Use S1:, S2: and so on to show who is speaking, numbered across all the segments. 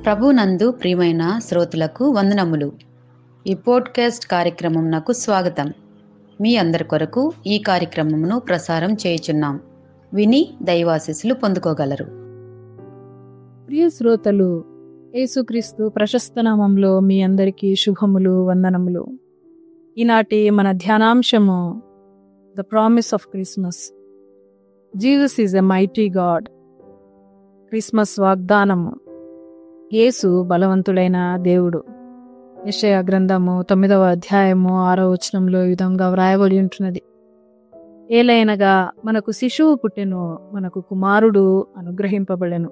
S1: ప్రభునందు ప్రియమైన శ్రోతలకు వందనములు. ఈ పోడ్కాస్ట్ కార్యక్రమంనకు స్వాగతం. మీ అందరి కొరకు ఈ కార్యక్రమమును ప్రసారం చేయుచున్నాం. విని దైవాశీస్సులు పొందుకోగలరు.
S2: ప్రియ శ్రోతలు, యేసుక్రీస్తు ప్రశస్త నామంలో మీ అందరికీ శుభములు, వందనములు. ఈనాటి మన ధ్యానాంశము the promise of Christmas. Jesus is a mighty God. Christmas వాగ్దానము. యేసు బలవంతుడైన దేవుడు. యెషయా గ్రంథము 9వ అధ్యాయము 6వ వచనంలో ఈ విధంగా వ్రాయబడి ఉంటున్నది. ఏలైనగా మనకు శిశువు పుట్టెను, మనకు కుమారుడు అనుగ్రహింపబడెను.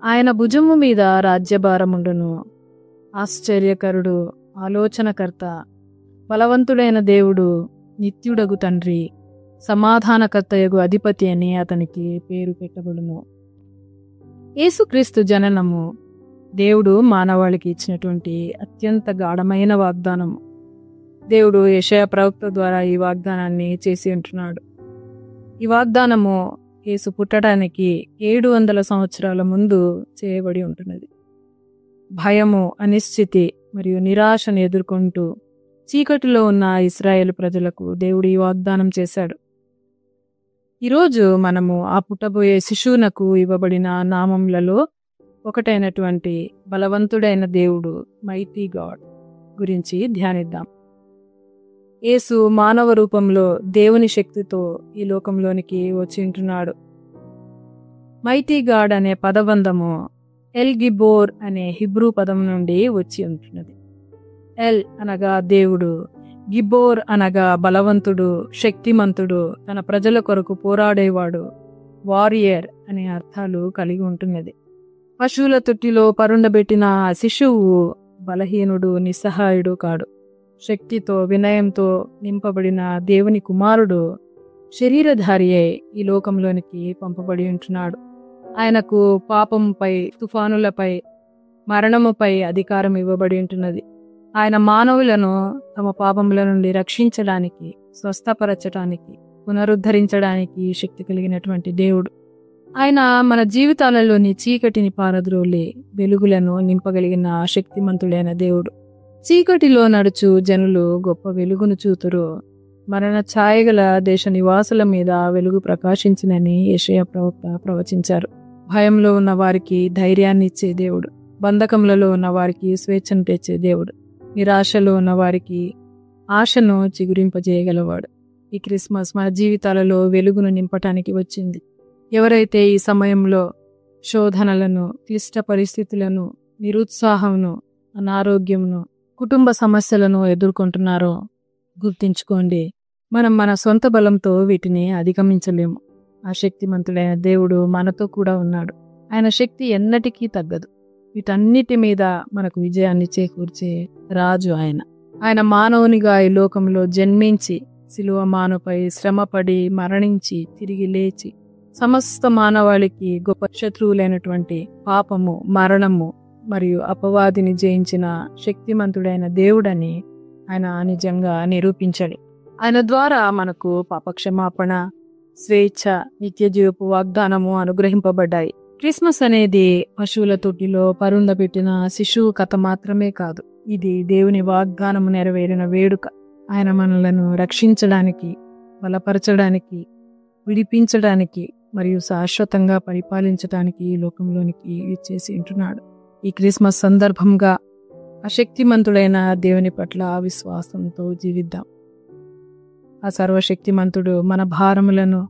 S2: ఆయన భుజము మీద రాజ్యభారముండును. ఆశ్చర్యకరుడు, ఆలోచనకర్త, బలవంతుడైన దేవుడు, నిత్యుడగు తండ్రి, సమాధానకర్తయగు అధిపతి అని అతనికి పేరు పెట్టబడును. యేసుక్రీస్తు జననము దేవుడు మానవాళికి ఇచ్చినటువంటి అత్యంత గాఢమైన వాగ్దానము. దేవుడు యెషయా ప్రవక్త ద్వారా ఈ వాగ్దానాన్ని చేసి ఉంటున్నాడు. ఈ వాగ్దానము యేసు పుట్టడానికి 700 సంవత్సరాల ముందు చేయబడి ఉంటున్నది. భయము, అనిశ్చితి మరియు నిరాశను ఎదుర్కొంటూ చీకటిలో ఉన్న ఇశ్రాయేలు ప్రజలకు దేవుడు ఈ వాగ్దానం చేశాడు. ఈరోజు మనము ఆ పుట్టబోయే శిశువునకు ఇవ్వబడిన నామములలో ఒకటైనటువంటి బలవంతుడైన దేవుడు, మైటీ గాడ్ గురించి ధ్యానిద్దాం. యేసు మానవ రూపంలో దేవుని శక్తితో ఈ లోకంలోనికి వచ్చి ఉంటున్నాడు. మైటీ గాడ్ అనే పదబంధము ఎల్ గిబోర్ అనే హిబ్రూ పదం నుండి వచ్చి ఉంటున్నది. ఎల్ అనగా దేవుడు, గిబోర్ అనగా బలవంతుడు, శక్తిమంతుడు, తన ప్రజల కొరకు పోరాడేవాడు, వారియర్ అనే అర్థాలు కలిగి ఉంటున్నది. పశువుల తొట్టిలో పరుండబెట్టిన ఆ శిశువు బలహీనుడు, నిస్సహాయుడు కాడు. శక్తితో, వినయంతో నింపబడిన దేవుని కుమారుడు శరీరధారి అయి ఈ లోకంలోనికి పంపబడి ఉంటున్నాడు. ఆయనకు పాపముపై, తుఫానులపై, మరణముపై అధికారం ఇవ్వబడి ఉంటున్నది. ఆయన మానవులను తమ పాపముల నుండి రక్షించడానికి, స్వస్థపరచడానికి, పునరుద్ధరించడానికి శక్తి కలిగినటువంటి దేవుడు. ఆయన మన జీవితాలలోని చీకటిని పారద్రోలి వెలుగులను నింపగలిగిన శక్తిమంతుడైన దేవుడు. చీకటిలో నడుచు జనులు గొప్ప వెలుగును చూతురు. మరణ ఛాయగల దేశ నివాసుల మీద వెలుగు ప్రకాశించినని యెషయా ప్రవక్త ప్రవచించారు. భయంలో ఉన్న వారికి ధైర్యాన్ని ఇచ్చే దేవుడు, బంధకములలో ఉన్న వారికి స్వేచ్ఛను తెచ్చే దేవుడు, నిరాశలో ఉన్న వారికి ఆశను చిగురింపజేయగలవాడు. ఈ క్రిస్మస్ మన జీవితాలలో వెలుగును నింపటానికి వచ్చింది. ఎవరైతే ఈ సమయంలో శోధనలను, క్లిష్ట పరిస్థితులను, నిరుత్సాహమును, అనారోగ్యమును, కుటుంబ సమస్యలను ఎదుర్కొంటున్నారో గుర్తించుకోండి, మనం మన సొంత బలంతో వీటిని అధిగమించలేము. ఆ శక్తిమంతుడైన దేవుడు మనతో కూడా ఉన్నాడు. ఆయన శక్తి ఎన్నటికీ తగ్గదు. వీటన్నిటి మీద మనకు విజయాన్ని చేకూర్చే రాజు ఆయన. ఆయన మానవునిగా ఈ లోకంలో జన్మించి శిలువ మానుపై శ్రమపడి మరణించి తిరిగి లేచి సమస్త మానవాళికి గొప్ప శత్రువులైనటువంటి పాపము, మరణము మరియు అపవాదిని జయించిన శక్తిమంతుడైన దేవుడని ఆయన నిజంగా నిరూపించాడు. ఆయన ద్వారా మనకు పాపక్షమాపణ, స్వేచ్ఛ, నిత్యజీవపు వాగ్దానము అనుగ్రహింపబడ్డాయి. క్రిస్మస్ అనేది పశువుల తొట్టిలో పరుండబెట్టిన శిశువు కథ మాత్రమే కాదు. ఇది దేవుని వాగ్దానము నెరవేరిన వేడుక. ఆయన మనలను రక్షించడానికి, బలపరచడానికి, విడిపించడానికి మరియు శాశ్వతంగా పరిపాలించడానికి ఈ లోకంలోనికి ఇచ్చేసి ఉంటున్నాడు. ఈ క్రిస్మస్ సందర్భంగా అశక్తిమంతుడైన దేవుని పట్ల విశ్వాసంతో జీవిద్దాం. ఆ సర్వశక్తిమంతుడు మన భారములను,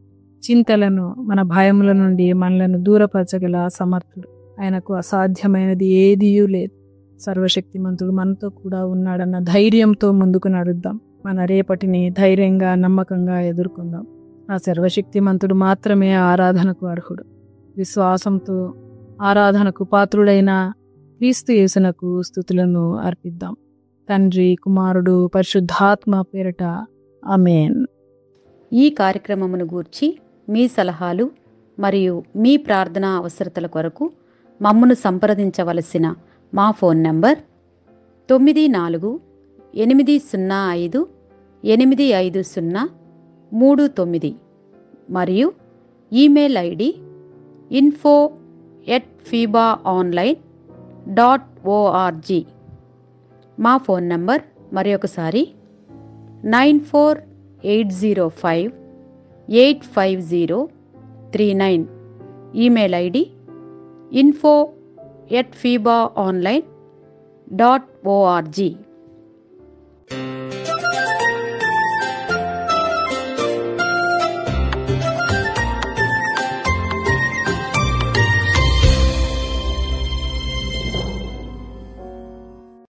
S2: చింతలను, మన భయముల నుండి మనలను దూరపరచగల సమర్థుడు. ఆయనకు అసాధ్యమైనది ఏదీయూ లేదు. సర్వశక్తిమంతుడు మనతో కూడా ఉన్నాడన్న ధైర్యంతో ముందుకు నడుద్దాం. మన రేపటిని ధైర్యంగా, నమ్మకంగా ఎదుర్కొందాం. ఆ సర్వశక్తిమంతుడు మాత్రమే ఆరాధనకు అర్హుడు. విశ్వాసంతో ఆరాధనకు పాత్రుడైన క్రీస్తు యేసునకు స్తుతులను అర్పిద్దాం. తండ్రి, కుమారుడు, పరిశుద్ధాత్మ పేరట ఆమేన్.
S1: ఈ కార్యక్రమమును గూర్చి మీ సలహాలు మరియు మీ ప్రార్థనా అవసరతల కొరకు మమ్మను సంప్రదించవలసిన మా ఫోన్ నంబర్ 9448585039 మరియు ఈమెయిల్ ఐడి info@fibaonline.com మా ఫోన్ నంబర్ మరి ఒకసారి 9480585039. Email ID info@fibaonline.org.